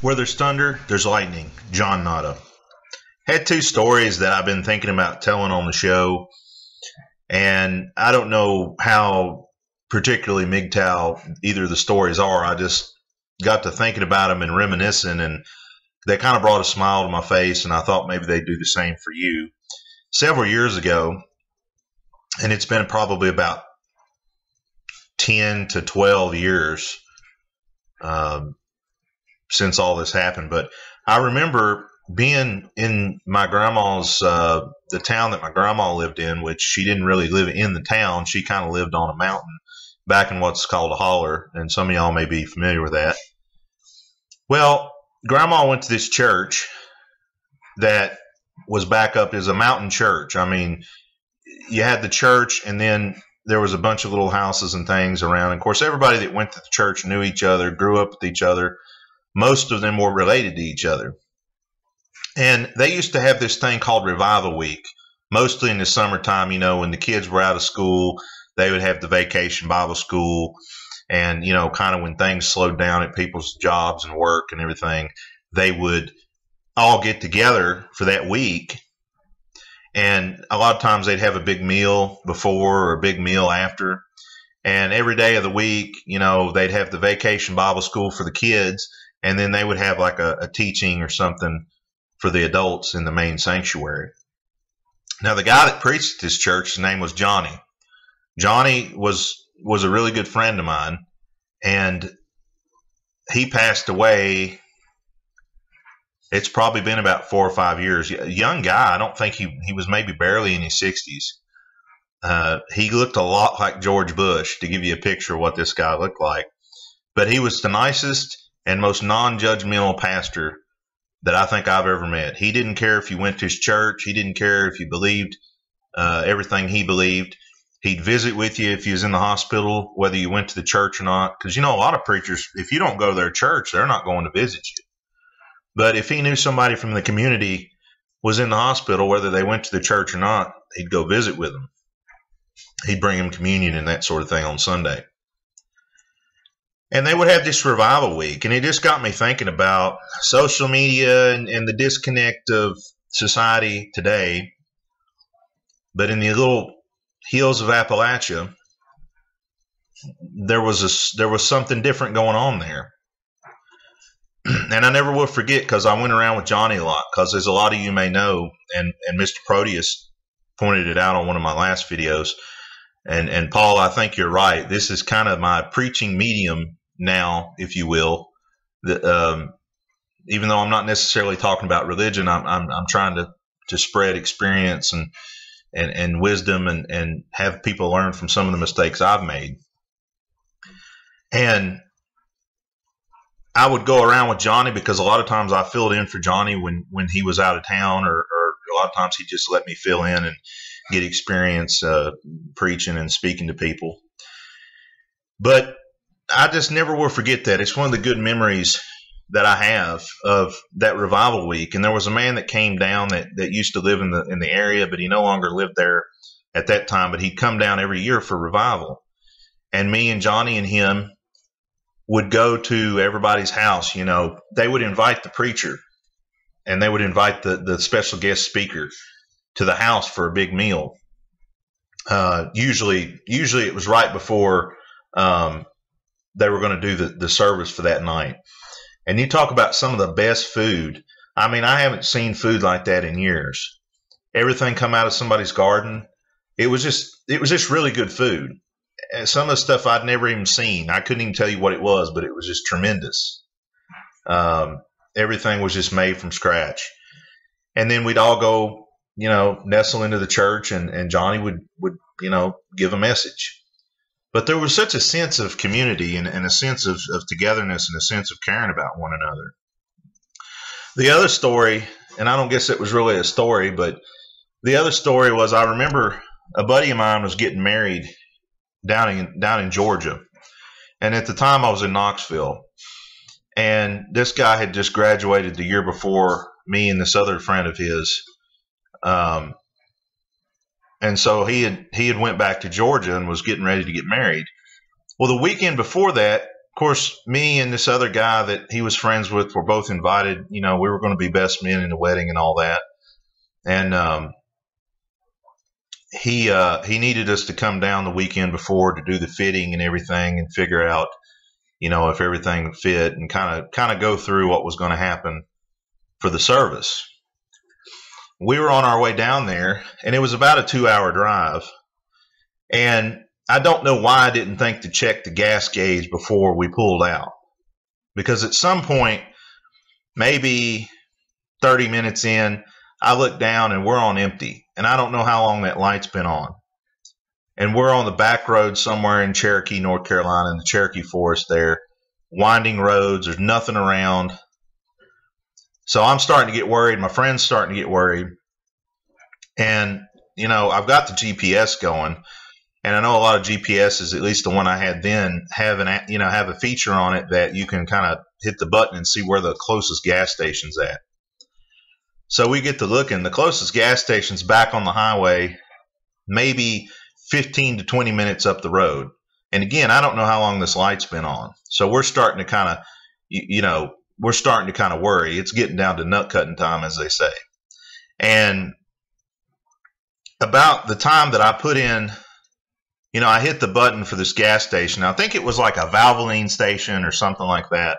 Where there's thunder, there's lightning. John Mgtow. Had two stories that I've been thinking about telling on the show, and I don't know how particularly Mgtow either of the stories are. I just got to thinking about them and reminiscing, and they kind of brought a smile to my face, and I thought maybe they'd do the same for you. Several years ago, and it's been probably about 10 to 12 years since all this happened. But I remember being in my grandma's, the town that my grandma lived in, which she didn't really live in the town. She kind of lived on a mountain back in what's called a holler. And some of y'all may be familiar with that. Well, grandma went to this church that was back up as a mountain church. I mean, you had the church, and then there was a bunch of little houses and things around. And of course, everybody that went to the church knew each other, grew up with each other. Most of them were related to each other. And they used to have this thing called Revival Week, mostly in the summertime. You know, when the kids were out of school, they would have the vacation Bible school. And, you know, kind of when things slowed down at people's jobs and work and everything, they would all get together for that week. And a lot of times they'd have a big meal before or a big meal after. And every day of the week, you know, they'd have the vacation Bible school for the kids. And then they would have like a teaching or something for the adults in the main sanctuary. Now, the guy that preached at this church, his name was Johnny. Johnny was a really good friend of mine, and he passed away. It's probably been about 4 or 5 years. A young guy. I don't think he was maybe barely in his 60s. He looked a lot like George Bush, to give you a picture of what this guy looked like. But he was the nicest and most non-judgmental pastor that I think I've ever met. He didn't care if you went to his church. He didn't care if you believed everything he believed. He'd visit with you if you was in the hospital, whether you went to the church or not. Because, you know, a lot of preachers, if you don't go to their church, they're not going to visit you. But if he knew somebody from the community was in the hospital, whether they went to the church or not, he'd go visit with them. He'd bring them communion and that sort of thing on Sunday. And they would have this revival week. And it just got me thinking about social media and the disconnect of society today. But in the little hills of Appalachia, there was something different going on there. And I never will forget, because I went around with Johnny a lot, because as a lot of you may know, and Mr. Proteus pointed it out on one of my last videos. And Paul, I think you're right. This is kind of my preaching medium now, if you will. Even though I'm not necessarily talking about religion, I'm trying to spread experience and wisdom and have people learn from some of the mistakes I've made. And I would go around with Johnny, because a lot of times I filled in for Johnny when he was out of town, or a lot of times he just let me fill in and get experience preaching and speaking to people. But I just never will forget that. It's one of the good memories that I have of that revival week. And there was a man that came down that used to live in the area, but he no longer lived there at that time. But he'd come down every year for revival. And me and Johnny and him would go to everybody's house. You know, they would invite the preacher, and they would invite the special guest speaker to the house for a big meal. Usually it was right before they were going to do the service for that night. And you talk about some of the best food. I mean, I haven't seen food like that in years. Everything come out of somebody's garden. It was just really good food. And some of the stuff I'd never even seen. I couldn't even tell you what it was, but it was just tremendous. Everything was just made from scratch. And then we'd all go, you know, nestle into the church, and Johnny would you know, give a message. But there was such a sense of community and a sense of togetherness and a sense of caring about one another. The other story, and I don't guess it was really a story, but the other story was, I remember a buddy of mine was getting married down in Georgia. And at the time I was in Knoxville. And this guy had just graduated the year before me and this other friend of his. And so he had went back to Georgia and was getting ready to get married. Well, the weekend before that, of course, me and this other guy that he was friends with were both invited. You know, we were going to be best men in the wedding and all that. And he needed us to come down the weekend before to do the fitting and everything and figure out, you know, if everything would fit and kind of go through what was going to happen for the service. We were on our way down there, and it was about a 2-hour drive. And I don't know why I didn't think to check the gas gauge before we pulled out. Because at some point, maybe 30 minutes in, I look down and we're on empty. And I don't know how long that light's been on. And we're on the back road somewhere in Cherokee, North Carolina, in the Cherokee Forest there. Winding roads, there's nothing around. So I'm starting to get worried. My friend's starting to get worried. And, you know, I've got the GPS going. And I know a lot of GPSs, at least the one I had then, have a feature on it that you can kind of hit the button and see where the closest gas station's at. So we get to looking. The closest gas station's back on the highway, maybe 15 to 20 minutes up the road. And again, I don't know how long this light's been on. So we're starting to kind of, we're starting to kind of worry. It's getting down to nut cutting time, as they say. And about the time that I put in, you know, I hit the button for this gas station. I think it was like a Valvoline station or something like that.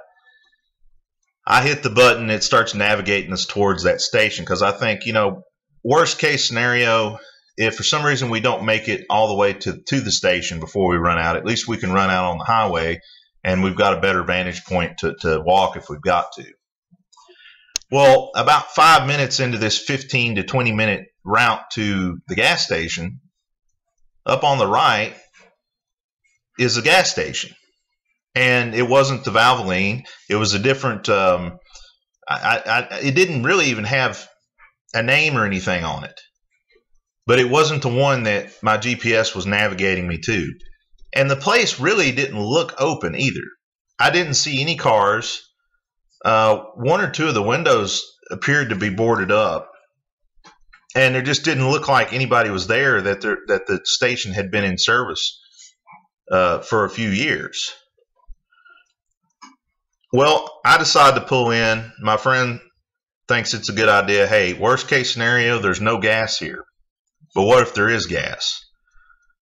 I hit the button, it starts navigating us towards that station because I think, you know, worst case scenario, if for some reason we don't make it all the way to the station before we run out, at least we can run out on the highway and we've got a better vantage point to walk if we've got to. Well, about 5 minutes into this 15 to 20 minute route to the gas station, up on the right is a gas station. And it wasn't the Valvoline. It was a different, it didn't really even have a name or anything on it. But it wasn't the one that my GPS was navigating me to. And the place really didn't look open either. I didn't see any cars. One or two of the windows appeared to be boarded up. And there just didn't look like anybody was there, that the station had been in service for a few years. Well, I decided to pull in. My friend thinks it's a good idea. Hey, worst case scenario, there's no gas here. But what if there is gas?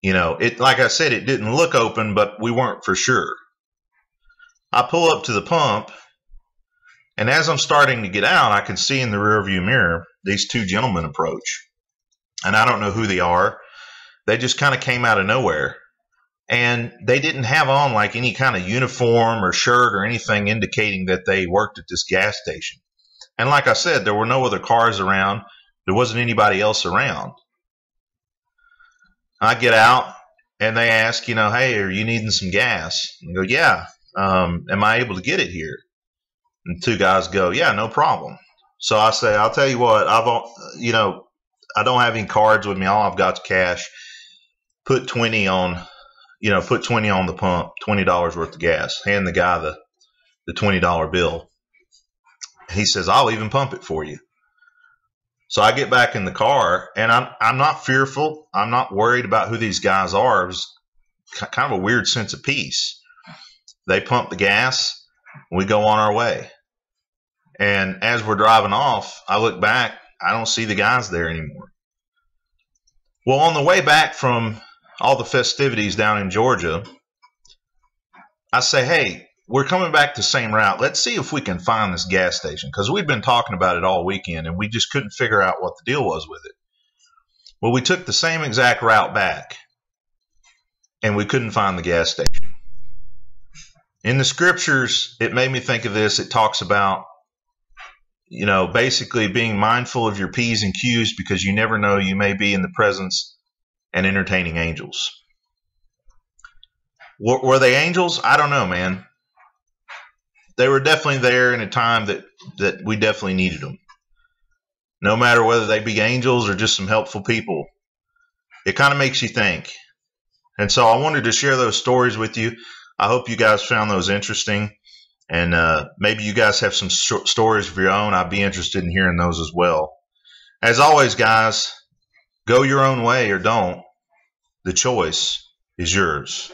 You know, like I said, it didn't look open, but we weren't for sure. I pull up to the pump, and as I'm starting to get out, I can see in the rearview mirror these two gentlemen approach. And I don't know who they are. They just kind of came out of nowhere. And they didn't have on like any kind of uniform or shirt or anything indicating that they worked at this gas station. And like I said, there were no other cars around. There wasn't anybody else around. I get out and they ask, you know, hey, are you needing some gas? And I go, yeah. Am I able to get it here? And two guys go, yeah, no problem. So I say, I'll tell you what, I don't have any cards with me. All I've got is cash. Put 20 on the pump, $20 worth of gas. Hand the guy the $20 bill. He says, I'll even pump it for you. So I get back in the car, and I'm not fearful. I'm not worried about who these guys are. It was kind of a weird sense of peace. They pump the gas. We go on our way. And as we're driving off, I look back. I don't see the guys there anymore. Well, on the way back from all the festivities down in Georgia, I say, hey, we're coming back the same route. Let's see if we can find this gas station, because we'd been talking about it all weekend and we just couldn't figure out what the deal was with it. Well, we took the same exact route back and we couldn't find the gas station. In the scriptures, it made me think of this. It talks about, you know, basically being mindful of your P's and Q's, because you never know, you may be in the presence and entertaining angels. Were they angels? I don't know, man. They were definitely there in a time that we definitely needed them. No matter whether they be angels or just some helpful people, it kind of makes you think. And so I wanted to share those stories with you. I hope you guys found those interesting. And maybe you guys have some stories of your own. I'd be interested in hearing those as well. As always, guys, go your own way or don't. The choice is yours.